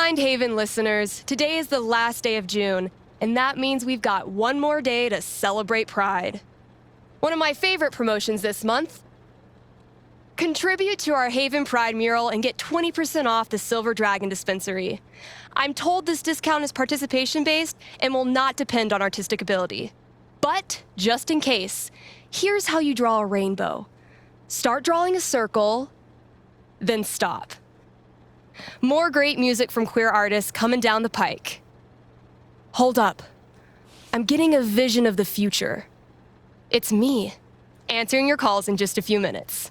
mind, Haven listeners. Today is the last day of June, and that means we've got one more day to celebrate Pride. One of my favorite promotions this month. Contribute to our Haven Pride mural and get 20% off the Silver Dragon dispensary. I'm told this discount is participation-based and will not depend on artistic ability. But, just in case, here's how you draw a rainbow. Start drawing a circle, then stop. More great music from queer artists coming down the pike. Hold up. I'm getting a vision of the future. It's me, answering your calls in just a few minutes.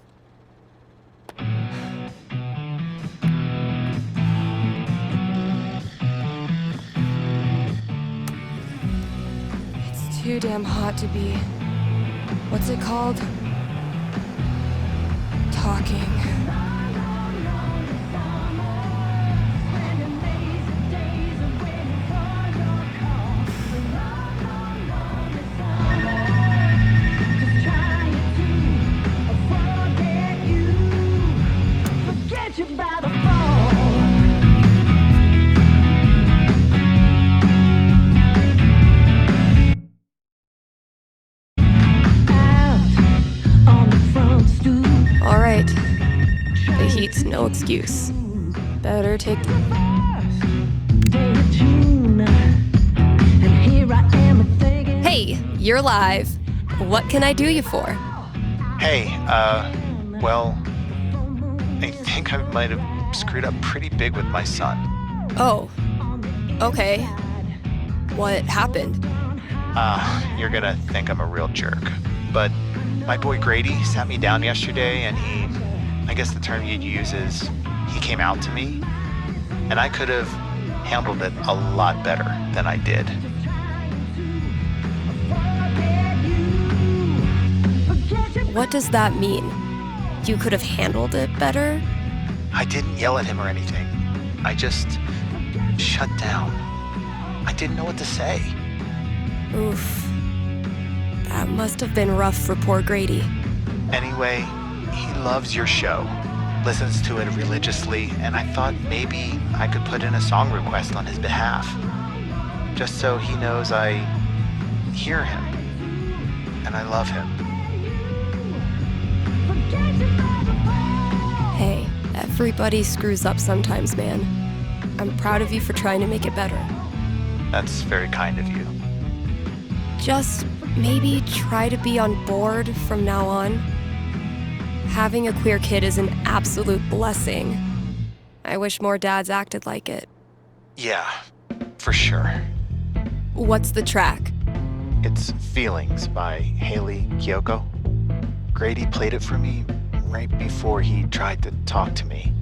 It's too damn hot to be... what's it called? Talking. All right. The heat's no excuse. Better take the... Hey, you're live. What can I do you for? Hey, well, I think I might have screwed up pretty big with my son. Oh, okay. What happened? You're gonna think I'm a real jerk, but my boy Grady sat me down yesterday and I guess the term you'd use is, he came out to me, and I could have handled it a lot better than I did. What does that mean? You could have handled it better? I didn't yell at him or anything. I just shut down. I didn't know what to say. Oof. That must have been rough for poor Grady. Anyway, he loves your show, listens to it religiously, and I thought maybe I could put in a song request on his behalf, just so he knows I hear him, and I love him. Hey, everybody screws up sometimes, man. I'm proud of you for trying to make it better. That's very kind of you. Just maybe try to be on board from now on. Having a queer kid is an absolute blessing. I wish more dads acted like it. Yeah, for sure. What's the track? It's Feelings by Haley Kiyoko. Grady played it for me right before he tried to talk to me.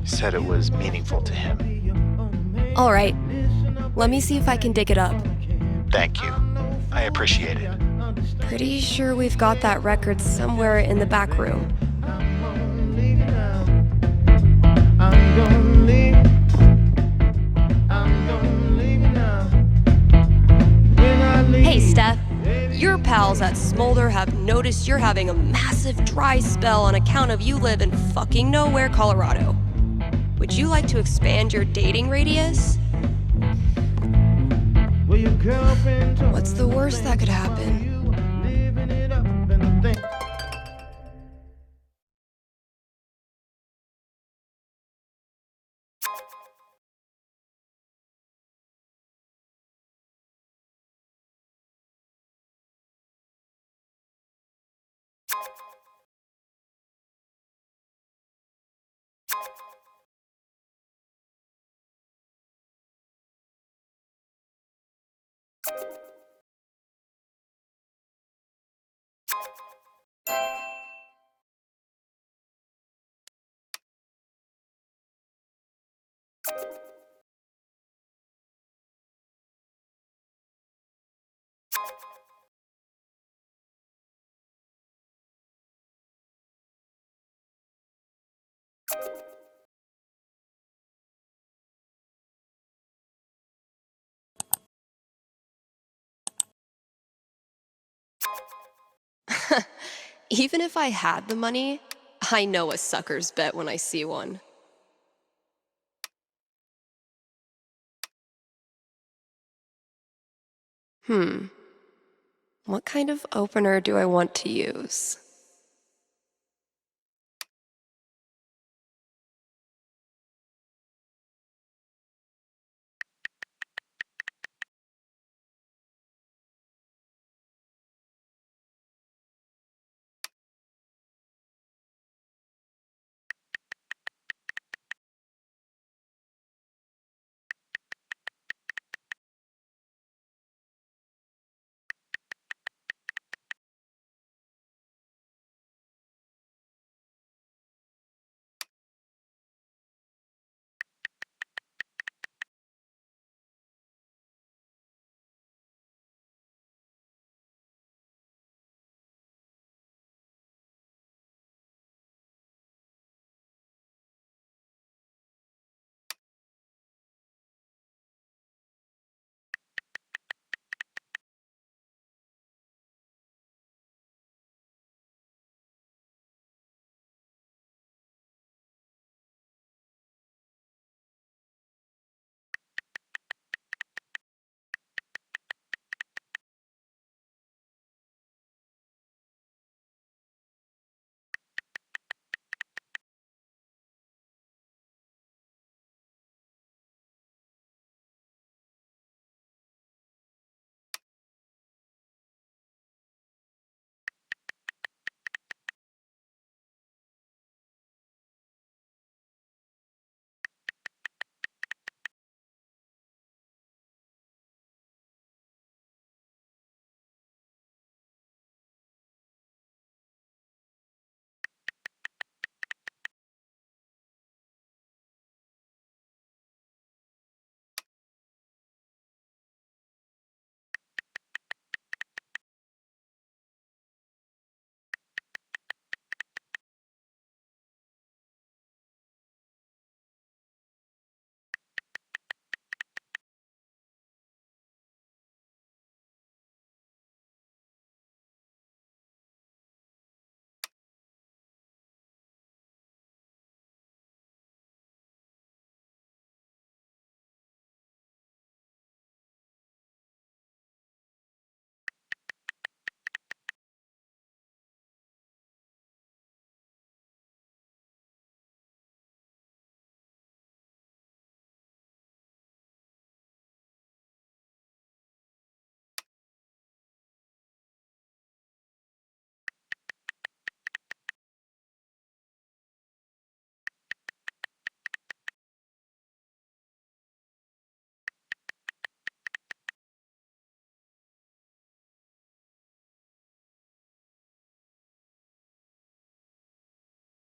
Said it was meaningful to him. All right. Let me see if I can dig it up. Thank you. I appreciate it. Pretty sure we've got that record somewhere in the back room. Hey, Steph. Your pals at Smolder have noticed you're having a massive dry spell on account of you live in fucking nowhere, Colorado. Would you like to expand your dating radius? What's the worst that could happen? Even if I had the money, I know a sucker's bet when I see one. What kind of opener do I want to use?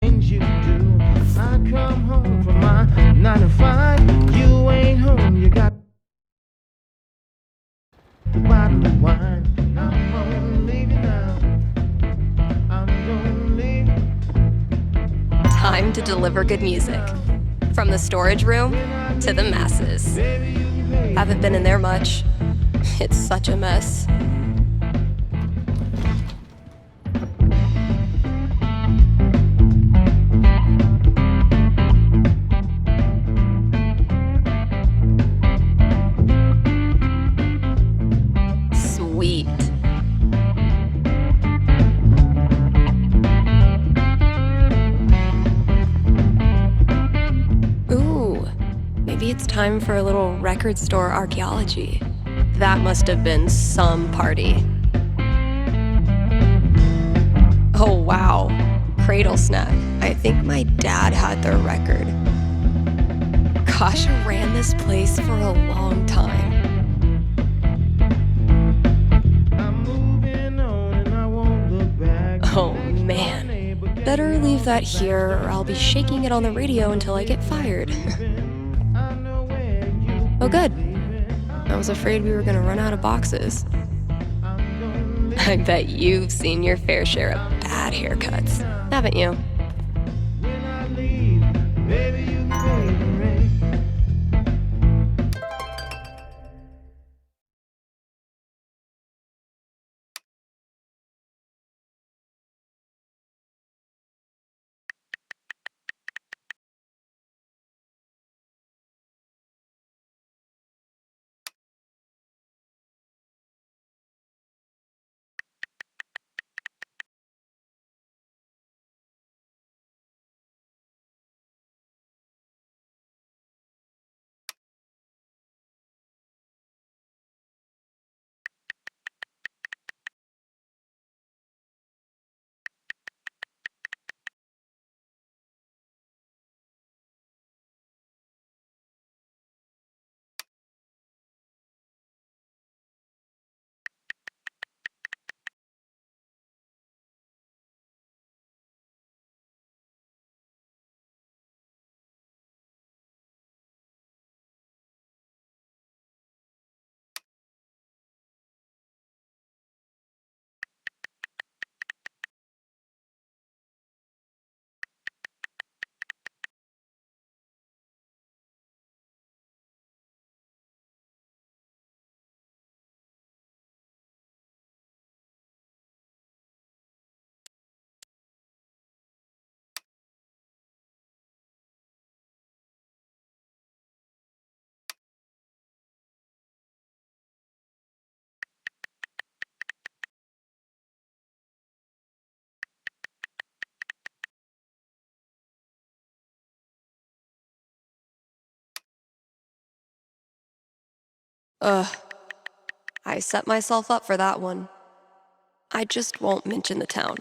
You do. I come home from my 9 to 5. You ain't home. You got the bottle of wine. I'm gonna leave you now. I'm gonna leave. Time to deliver good music. From the storage room to the masses. Haven't been in there much. It's such a mess. Sweet. Ooh, maybe it's time for a little record store archaeology. That must have been some party. Oh wow, Cradle Snack. I think my dad had their record. Gosh, I ran this place for a long time. I'm moving on and I won't look back. Oh man. Better leave that here or I'll be shaking it on the radio until I get fired. I know where you Oh good. I was afraid we were gonna run out of boxes. I bet you've seen your fair share of bad haircuts, haven't you? when I leave. Baby, you pay the rent. Ugh. I set myself up for that one. I just won't mention the town.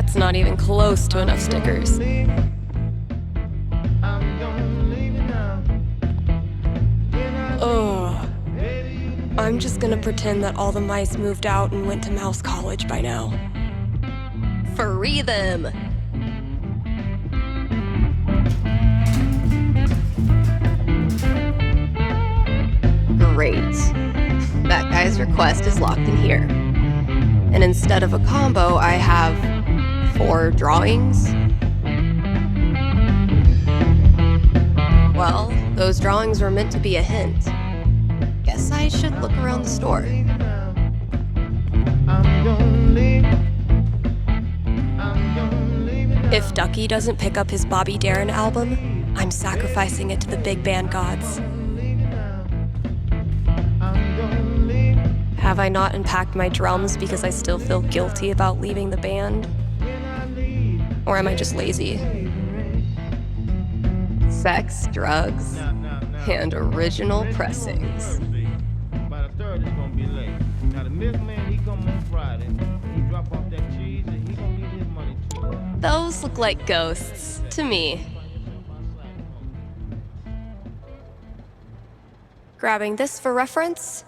That's not even close to enough stickers. Ugh. I'm just gonna pretend that all the mice moved out and went to Mouse College by now. Free them! guy's request is locked in here. And instead of a combo, I have 4 drawings. Well, those drawings were meant to be a hint. Guess I should look around the store. If Ducky doesn't pick up his Bobby Darin album, I'm sacrificing it to the big band gods. Have I not unpacked my drums because I still feel guilty about leaving the band? Or am I just lazy? Sex, drugs, and original pressings. By the 3rd, it's gonna be late. Now the milkman, he come on Friday. He drop off that cheese and he gonna need his money too. Those look like ghosts to me. Grabbing this for reference.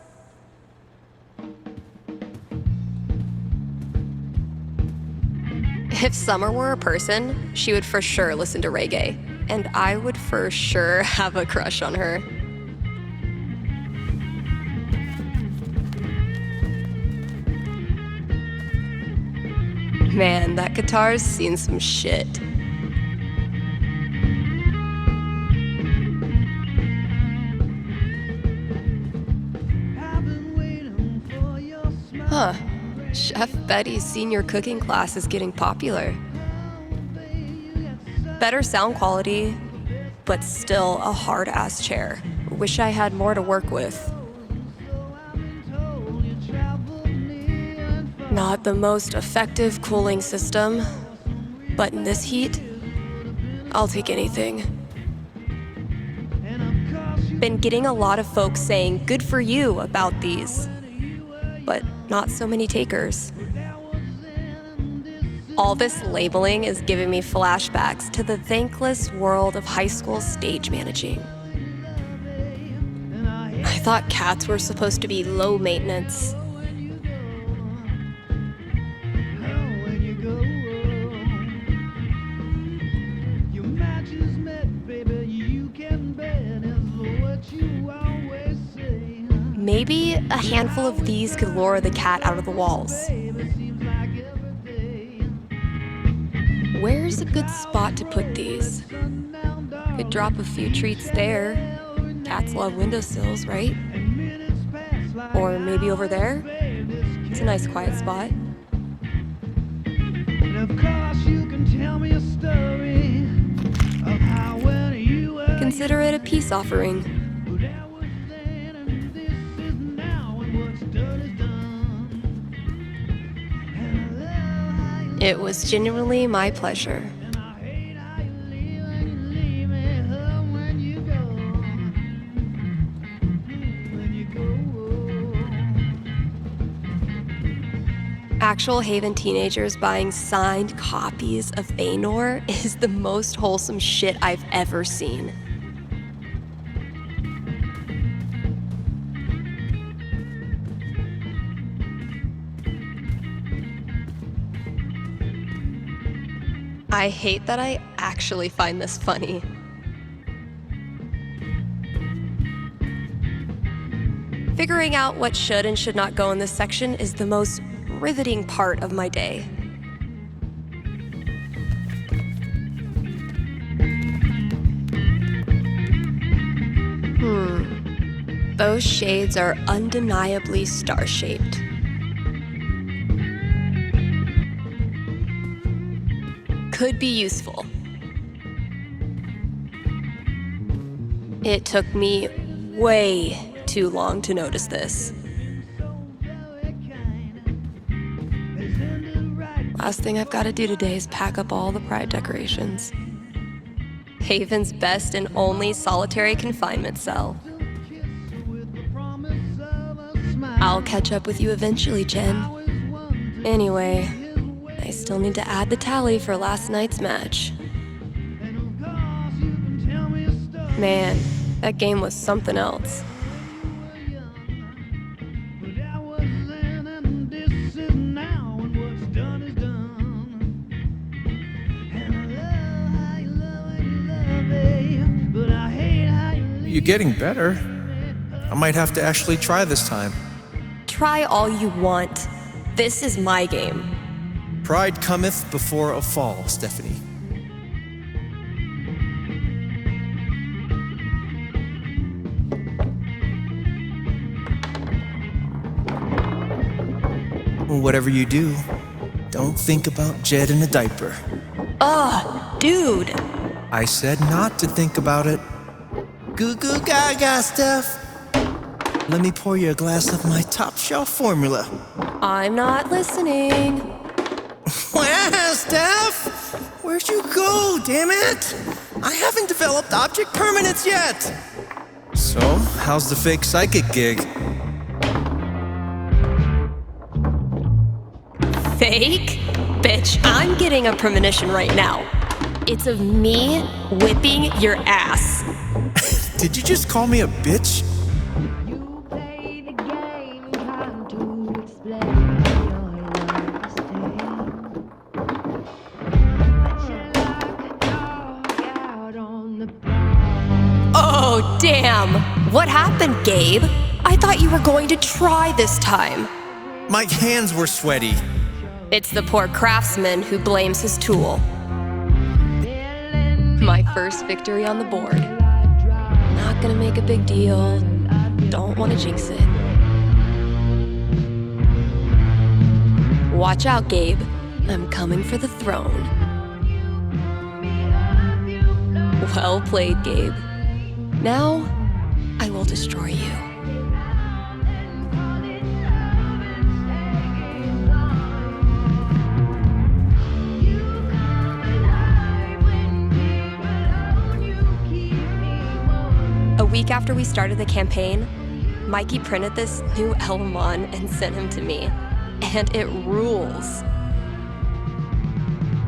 If Summer were a person, she would for sure listen to reggae, and I would for sure have a crush on her. Man, that guitar's seen some shit. Huh. Chef Betty's senior cooking class is getting popular. Better sound quality, but still a hard-ass chair. Wish I had more to work with. Not the most effective cooling system, but in this heat, I'll take anything. Been getting a lot of folks saying good for you about these, but not so many takers. All this labeling is giving me flashbacks to the thankless world of high school stage managing. I thought cats were supposed to be low maintenance. Maybe a handful of these could lure the cat out of the walls. Where's a good spot to put these? Could drop a few treats there. Cats love windowsills, right? Or maybe over there? It's a nice quiet spot. Consider it a peace offering. It was genuinely my pleasure. Actual Haven teenagers buying signed copies of Anor is the most wholesome shit I've ever seen. I hate that I actually find this funny. Figuring out what should and should not go in this section is the most riveting part of my day. Those shades are undeniably star-shaped. Could be useful. It took me way too long to notice this. Last thing I've got to do today is pack up all the pride decorations. Haven's best and only solitary confinement cell. I'll catch up with you eventually, Chen. Anyway, I still need to add the tally for last night's match. Man, that game was something else. You're getting better. I might have to actually try this time. try all you want. This is my game. Pride cometh before a fall, Stephanie. Whatever you do, don't think about Jed in a diaper. Ugh, dude. I said not to think about it. Goo goo gaga, Steph. Let me pour you a glass of my top shelf formula. I'm not listening. Wow, Steph! Where'd you go, damn it? I haven't developed object permanence yet. So, how's the fake psychic gig? Fake? Bitch, I'm getting a premonition right now. It's of me whipping your ass. Did you just call me a bitch? You play the game, trying to explain your love stay. But you're like a dog out on the prowl. Oh, damn. What happened, Gabe? I thought you were going to try this time. My hands were sweaty. It's the poor craftsman who blames his tool. My first victory on the board. Not gonna make a big deal. Don't want to jinx it. Watch out, Gabe. I'm coming for the throne. Well played, Gabe. Now, I will destroy you. A week after we started the campaign, Mikey printed this new Elamon and sent him to me. And it rules.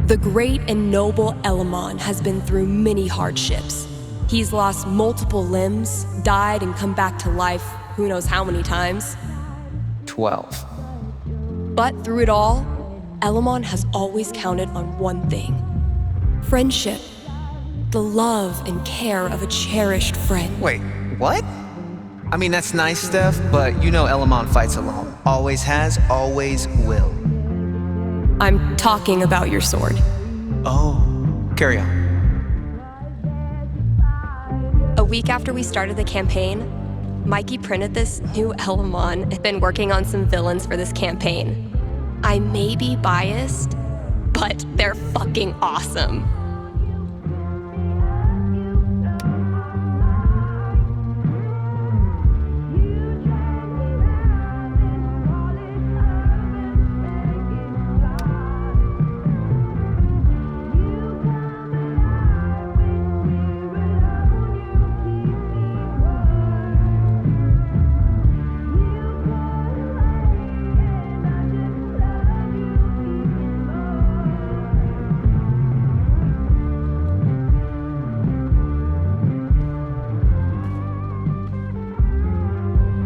The great and noble Elamon has been through many hardships. He's lost multiple limbs, died and come back to life who knows how many times. 12. But through it all, Elamon has always counted on one thing: friendship. The love and care of a cherished friend. Wait, what? I mean, that's nice, Steph, but you know Elamon fights alone. Always has, always will. I'm talking about your sword. Oh, carry on. A week after we started the campaign, Mikey printed this new Elamon and been working on some villains for this campaign. I may be biased, but they're fucking awesome.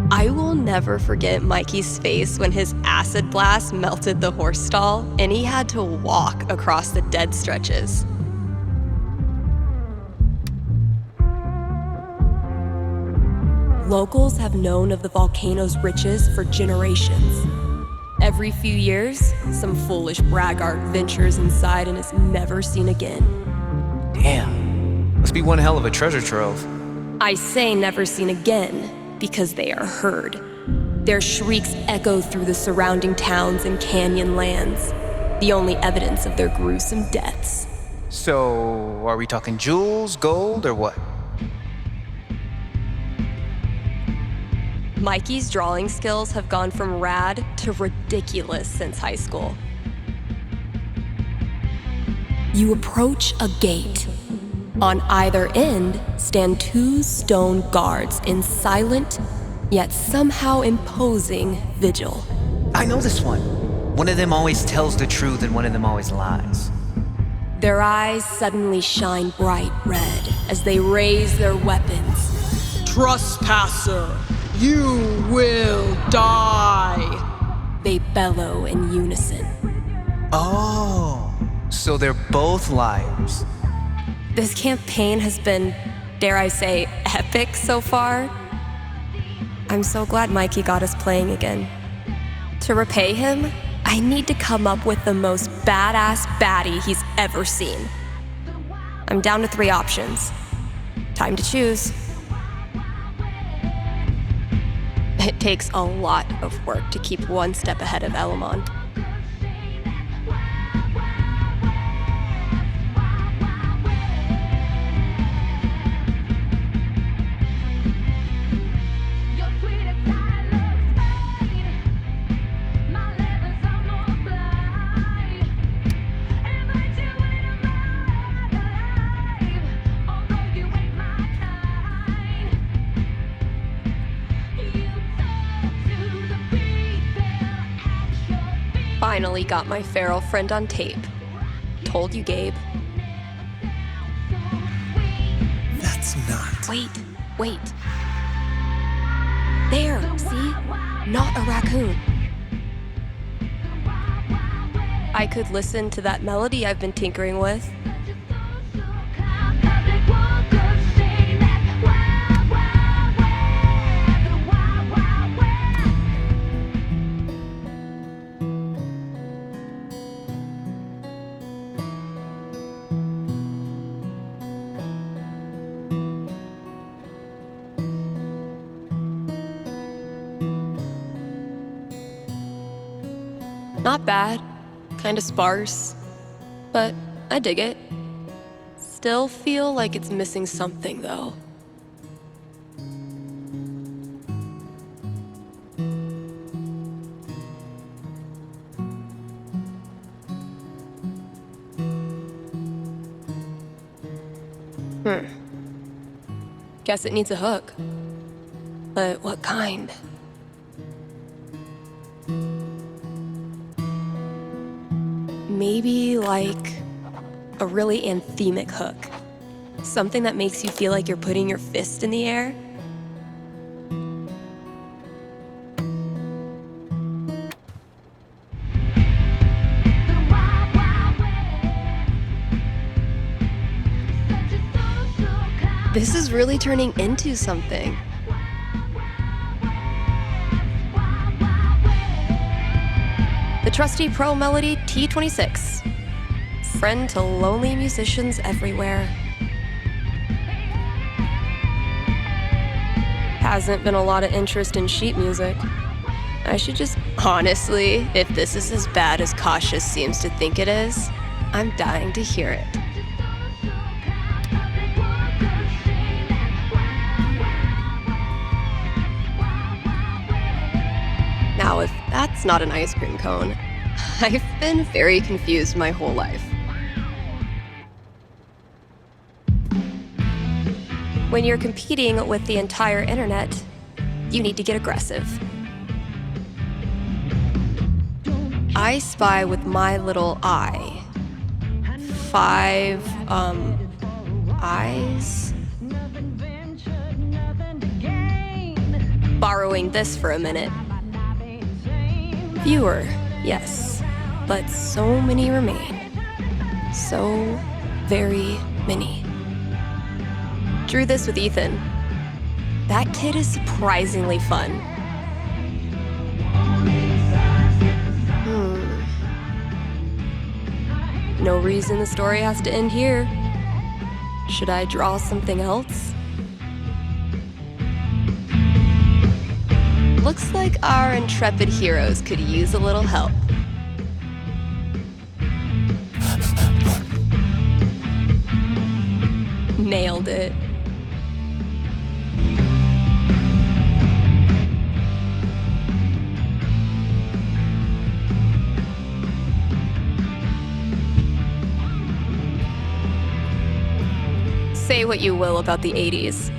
I will never forget Mikey's face when his acid blast melted the horse stall and he had to walk across the dead stretches. Locals have known of the volcano's riches for generations. Every few years, some foolish braggart ventures inside and is never seen again. Damn. Must be one hell of a treasure trove. I say never seen again because they are heard. Their shrieks echo through the surrounding towns and canyon lands, the only evidence of their gruesome deaths. So, are we talking jewels, gold, or what? Mikey's drawing skills have gone from rad to ridiculous since high school. You approach a gate. On either end stand two stone guards in silent, yet somehow imposing vigil. I know this one. One of them always tells the truth and one of them always lies. Their eyes suddenly shine bright red as they raise their weapons. Trespasser, you will die! They bellow in unison. Oh, so they're both liars. This campaign has been, dare I say, epic so far. I'm so glad Mikey got us playing again. To repay him, I need to come up with the most badass baddie he's ever seen. I'm down to 3 options. Time to choose. It takes a lot of work to keep one step ahead of Elamon. Finally got my feral friend on tape. Told you, Gabe. That's not. Wait. There, see? Not a raccoon. I could listen to that melody I've been tinkering with. Not bad, kinda sparse, but I dig it. Still feel like it's missing something though. Guess it needs a hook. But what kind? Maybe like a really anthemic hook. Something that makes you feel like you're putting your fist in the air. This is really turning into something. The trusty Pro Melody T26. Friend to lonely musicians everywhere. Hasn't been a lot of interest in sheet music. I should just... Honestly, if this is as bad as Cautious seems to think it is, I'm dying to hear it. Now, if that's not an ice cream cone, I've been very confused my whole life. When you're competing with the entire internet, you need to get aggressive. I spy with my little eye. 5, eyes? Borrowing this for a minute. Fewer, yes, but so many remain. So very many. Drew this with Ethan. That kid is surprisingly fun. No reason the story has to end here. Should I draw something else? Looks like our intrepid heroes could use a little help. Nailed it. Say what you will about the 80s.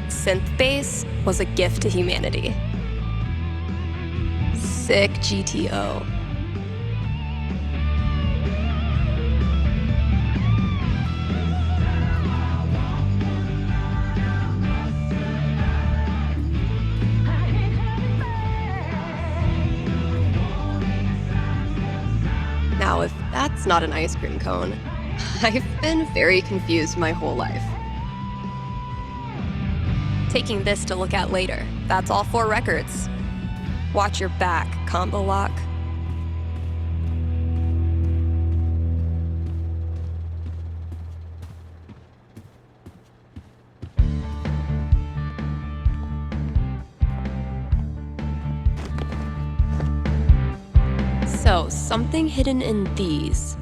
Synth bass was a gift to humanity. Sick GTO. Now, if that's not an ice cream cone, I've been very confused my whole life. Taking this to look at later. That's all 4 records. Watch your back, combo lock. So, something hidden in these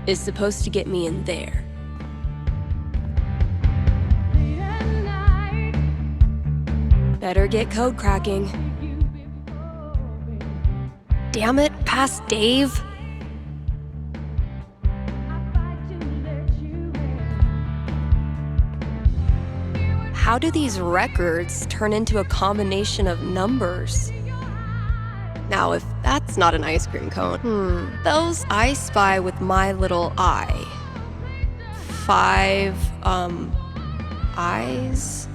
is supposed to get me in there. Better get code cracking. Damn it, past Dave. How do these records turn into a combination of numbers? Now, if that's not an ice cream cone, those I spy with my little eye. 5, eyes?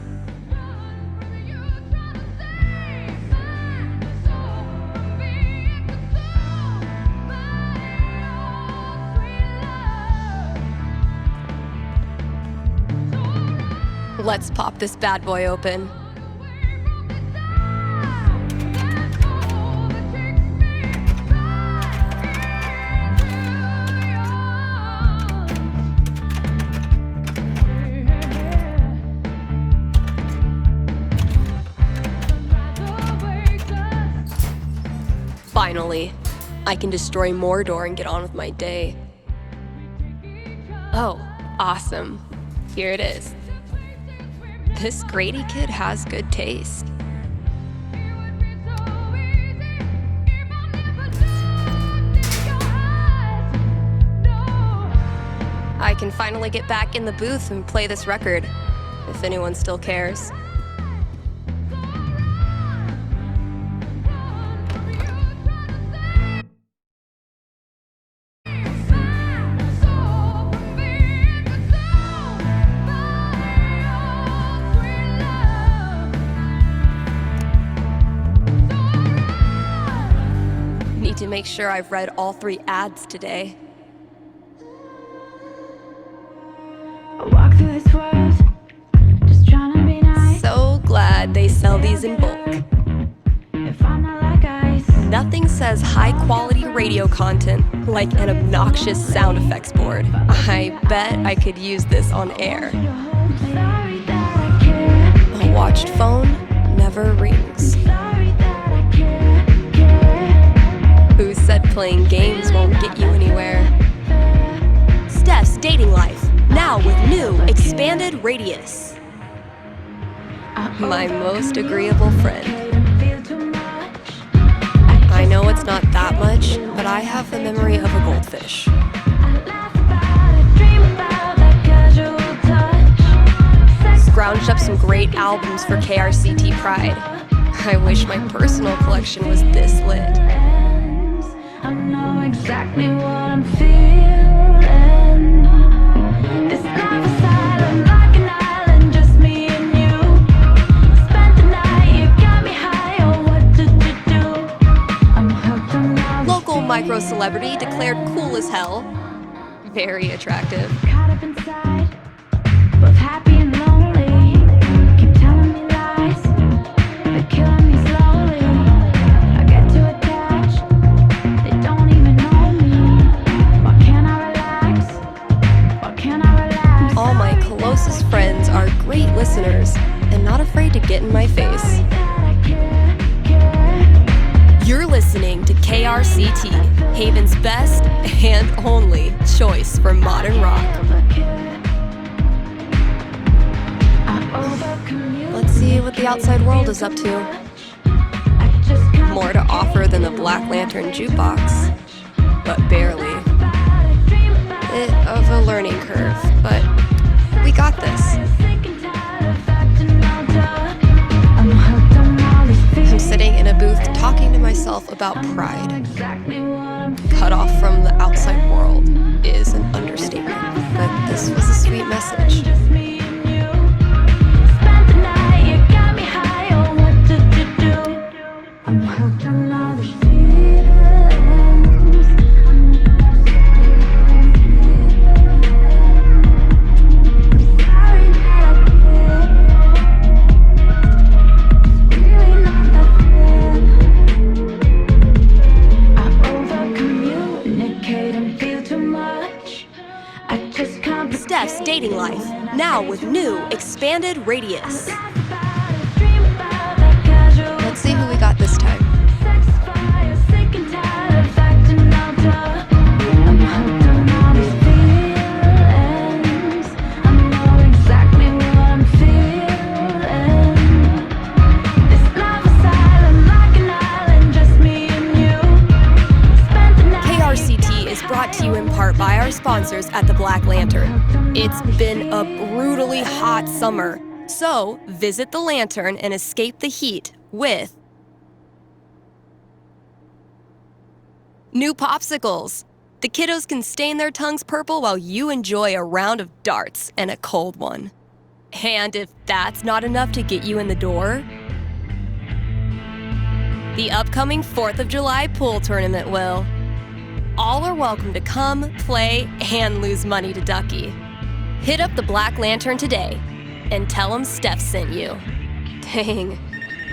Let's pop this bad boy open. Finally, I can destroy Mordor and get on with my day. Oh, awesome. Here it is. This Grady kid has good taste. I can finally get back in the booth and play this record, if anyone still cares. Need to make sure I've read all 3 ads today. I walk through this world, just trying to be nice. So glad they sell these in bulk. If I'm not like ice, Nothing says high-quality radio content like an obnoxious sound effects board. I bet I could use this on air. sorry that I care. A watched phone never rings. Sorry that I care. Who said playing games won't get you anywhere? Steph's dating life, now with new expanded radius. My most agreeable friend. Feel too much. I know it's not that much, but I have the memory of a goldfish. I laugh about it, dream about that casual touch. Scrounged up some great albums for KRCT Pride. I wish my personal collection was this lit. I know exactly what I'm feeling. This life is silent like an island, just me and you. Spent the night, you got me high, oh what did you do? I'm hooked on all Local micro celebrity declared cool as hell. Very attractive. caught up inside, both happy and lonely. Keep telling me lies, they're killing me slowly. I get too attached, they don't even know me. Why can't I relax? Why can't I relax? All my closest friends are great listeners and not afraid to get in my face. Sorry that I care. You're listening to KRCT, Haven's best and only choice for modern rock. Let's see what the outside world is up to. More to offer than the Black Lantern jukebox, but barely. Bit of a learning curve, but we got this. I'm sitting in a booth talking to myself about pride. Cut off from the outside world is an understatement, but this was a sweet message. I'm hooked on all the feelings. Sorry that I care. Really not that thin. now with new Expanded Radius. Let's see who we got this time. KRCT is brought to you in part by our sponsors at the Black Lantern. It's been a brutally hot summer, so visit the Lantern and escape the heat with new popsicles. The kiddos can stain their tongues purple while you enjoy a round of darts and a cold one. And if that's not enough to get you in the door, the upcoming 4th of July pool tournament will. All are welcome to come, play, and lose money to Ducky. Hit up the Black Lantern today and tell them Steph sent you. Dang,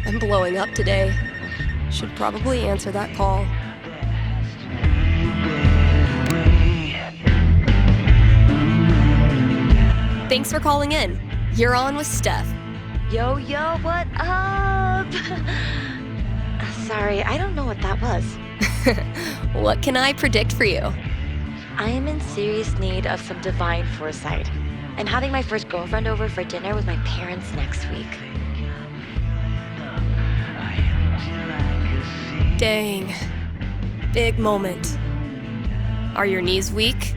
I'm blowing up today. Should probably answer that call. Thanks for calling in. You're on with Steph. Yo, what up? Sorry, I don't know what that was. What can I predict for you? I am in serious need of some divine foresight. I'm having my first girlfriend over for dinner with my parents next week. Dang. Big moment. Are your knees weak?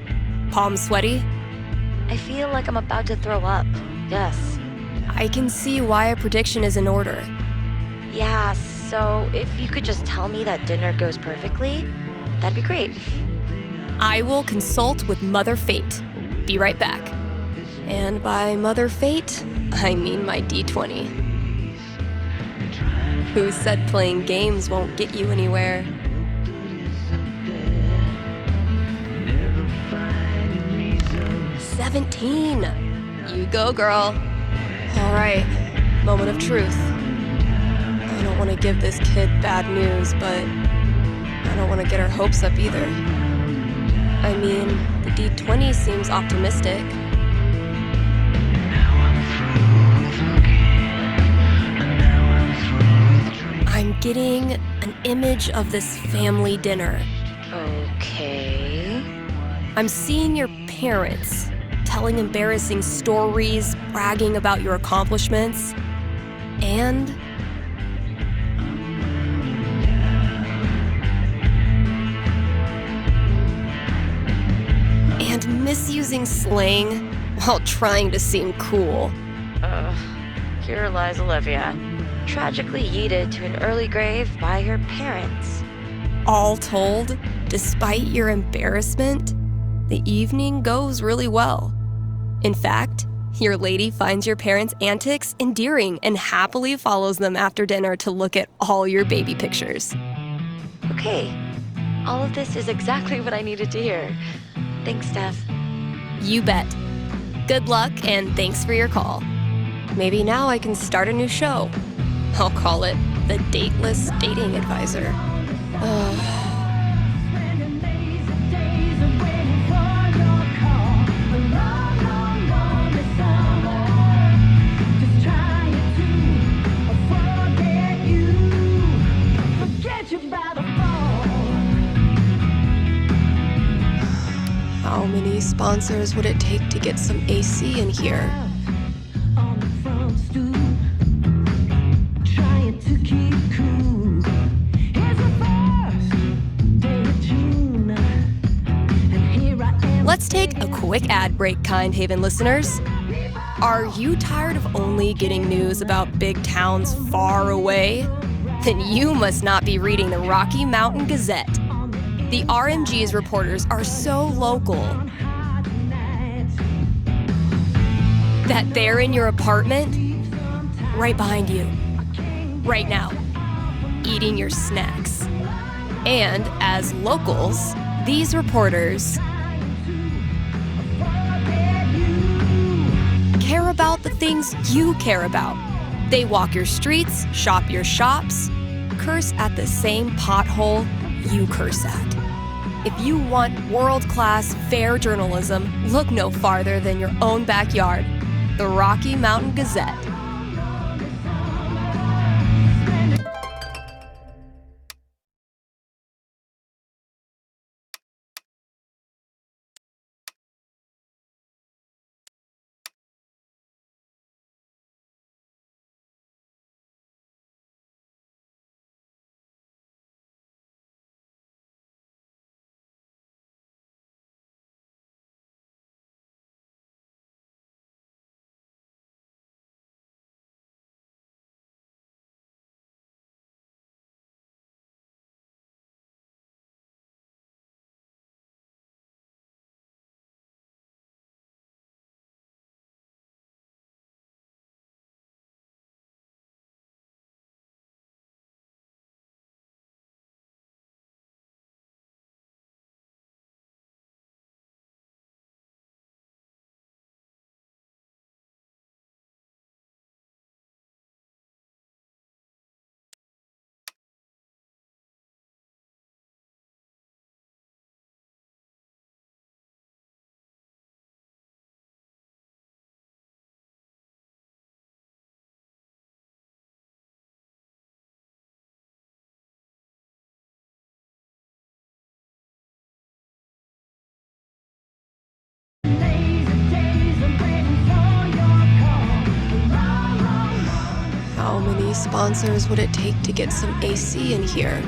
Palms sweaty? I feel like I'm about to throw up. Yes. I can see why a prediction is in order. Yeah, so if you could just tell me that dinner goes perfectly, that'd be great. I will consult with Mother Fate. Be right back. And by Mother Fate, I mean my D20. Who said playing games won't get you anywhere? "17. You go, girl. All right, moment of truth. I don't want to give this kid bad news, but I don't want to get her hopes up either. I mean, the D20 seems optimistic. I'm getting an image of this family dinner. Okay. I'm seeing your parents telling embarrassing stories, bragging about your accomplishments, and misusing slang while trying to seem cool. Here lies Olivia, tragically yeeted to an early grave by her parents. All told, despite your embarrassment, the evening goes really well. In fact, your lady finds your parents' antics endearing and happily follows them after dinner to look at all your baby pictures. Okay, all of this is exactly what I needed to hear. Thanks, Steph. You bet. Good luck and thanks for your call. Maybe now I can start a new show. I'll call it the Dateless Dating Advisor. How many sponsors would it take to get some AC in here? Let's take a quick ad break, Kind Haven listeners. Are you tired of only getting news about big towns far away? Then you must not be reading the Rocky Mountain Gazette. The RMG's reporters are so local that they're in your apartment, right behind you, right now, eating your snacks. And as locals, these reporters care about the things you care about. They walk your streets, shop your shops, curse at the same pothole you curse at. If you want world-class, fair journalism, look no farther than your own backyard. the Rocky Mountain Gazette. How many sponsors would it take to get some AC in here?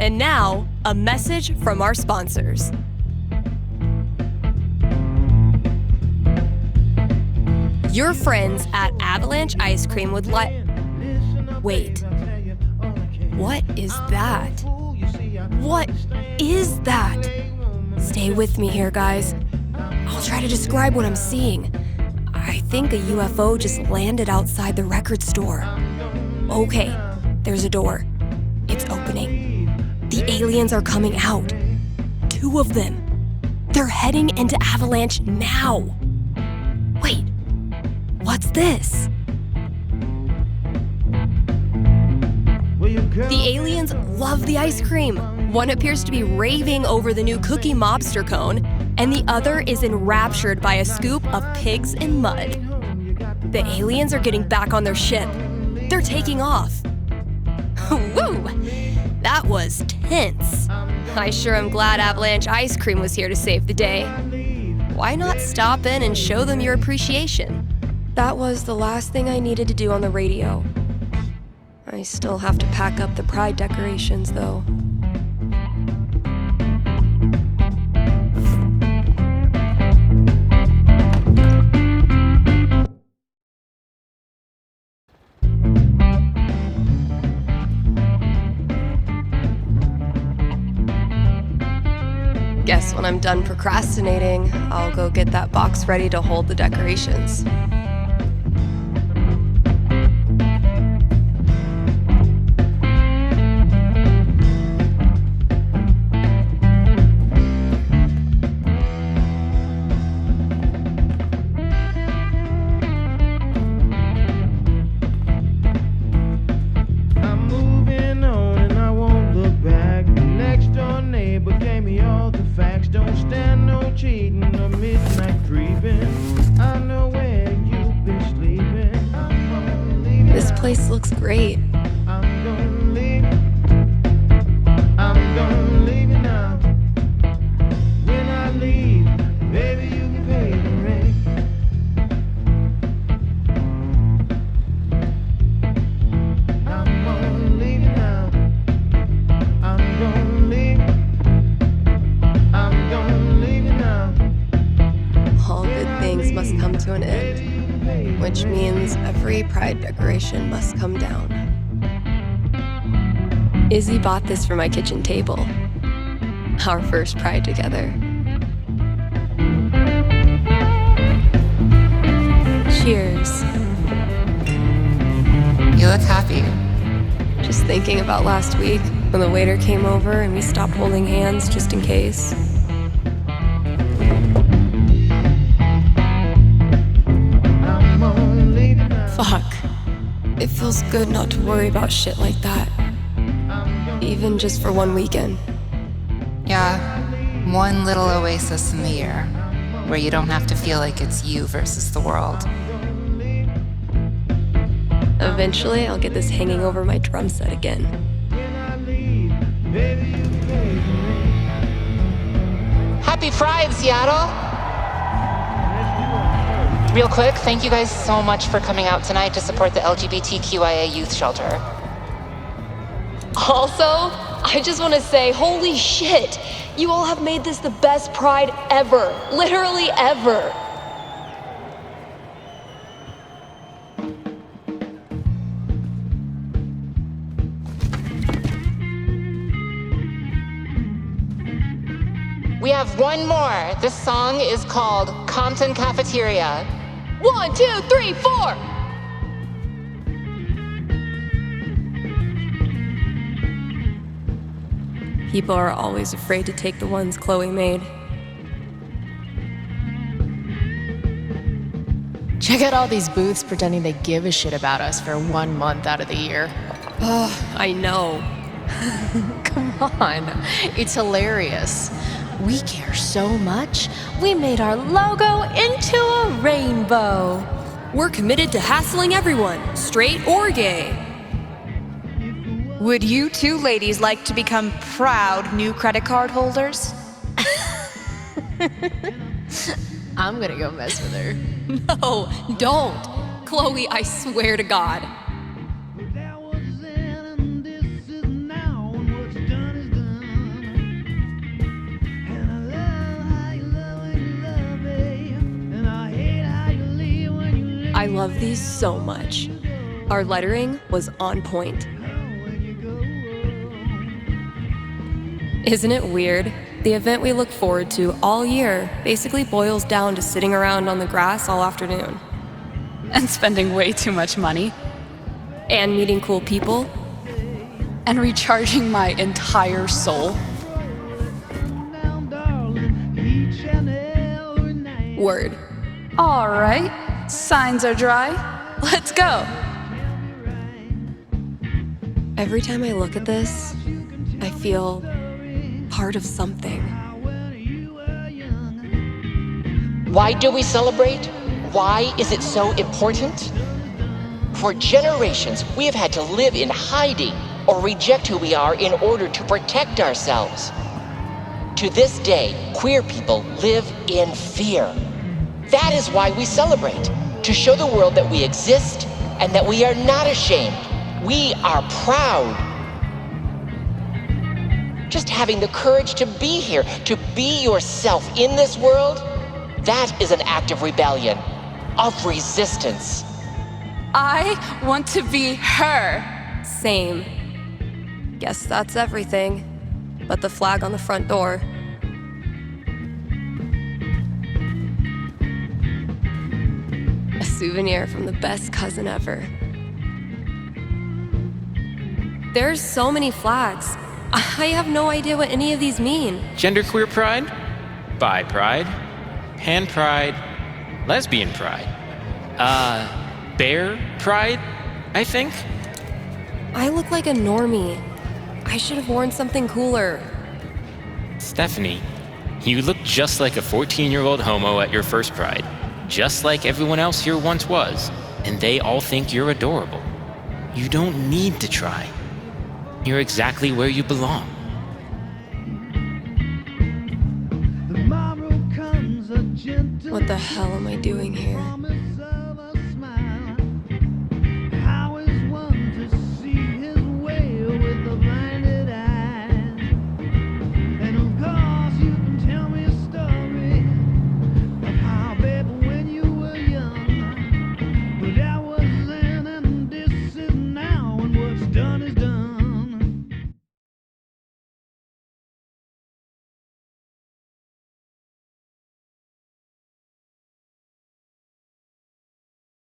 And now, a message from our sponsors. Your friends at Avalanche Ice Cream would like... Wait. What is that? What is that? Stay with me here, guys. I'll try to describe what I'm seeing. I think a UFO just landed outside the record store. Okay, there's a door. It's opening. The aliens are coming out. 2 of them. They're heading into Avalanche now. Wait, what's this? The aliens love the ice cream. One appears to be raving over the new Cookie Mobster cone, and the other is enraptured by a scoop of pigs in mud. The aliens are getting back on their ship. They're taking off. Woo! That was tense. I sure am glad Avalanche Ice Cream was here to save the day. Why not stop in and show them your appreciation? That was the last thing I needed to do on the radio. I still have to pack up the pride decorations, though. Guess when I'm done procrastinating, I'll go get that box ready to hold the decorations. I'm moving on and I won't look back. The next door neighbor gave me all the facts. Don't stand no cheating or midnight creeping. I know where you've been sleeping. This place looks great. I'm gonna leave. I'm gonna leave you now. When I leave, baby, you can pay the rent. I'm gonna leave you now. I'm gonna leave. I'm gonna leave you now. All good things must come to an end, which means every pride decoration must come down. Izzy bought this for my kitchen table. Our first pride together. Cheers. You look happy. Just thinking about last week when the waiter came over and we stopped holding hands just in case. Fuck. It feels good not to worry about shit like that. Even just for one weekend. Yeah, one little oasis in the year where you don't have to feel like it's you versus the world. Eventually, I'll get this hanging over my drum set again. Happy Pride, Seattle! Real quick, thank you guys so much for coming out tonight to support the LGBTQIA youth shelter. Also, I just want to say, holy shit! You all have made this the best Pride ever. Literally ever. We have one more. This song is called Compton Cafeteria. 1, 2, 3, 4! People are always afraid to take the ones Chloe made. Check out all these booths pretending they give a shit about us for 1 month out of the year. Oh, I know. Come on, it's hilarious. We care so much, we made our logo into a rainbow. We're committed to hassling everyone, straight or gay. Would you two ladies like to become proud new credit card holders? I'm gonna go mess with her. No, don't. Chloe, I swear to God. I love these so much. Our lettering was on point. Isn't it weird? The event we look forward to all year basically boils down to sitting around on the grass all afternoon. And spending way too much money. And meeting cool people. And recharging my entire soul. Word. All right. Signs are dry. Let's go. Every time I look at this, I feel part of something. Why do we celebrate? Why is it so important? For generations, we have had to live in hiding or reject who we are in order to protect ourselves. To this day, queer people live in fear. That is why we celebrate, to show the world that we exist and that we are not ashamed. We are proud. Just having the courage to be here, to be yourself in this world, that is an act of rebellion, of resistance. I want to be her. Same. Guess that's everything, but the flag on the front door. A souvenir from the best cousin ever. There's so many flags. I have no idea what any of these mean. Genderqueer pride, bi pride, pan pride, lesbian pride, bear pride, I think. I look like a normie. I should have worn something cooler. Stephanie, you look just like a 14-year-old homo at your first pride, just like everyone else here once was, and they all think you're adorable. You don't need to try. You're exactly where you belong. What the hell am I doing here?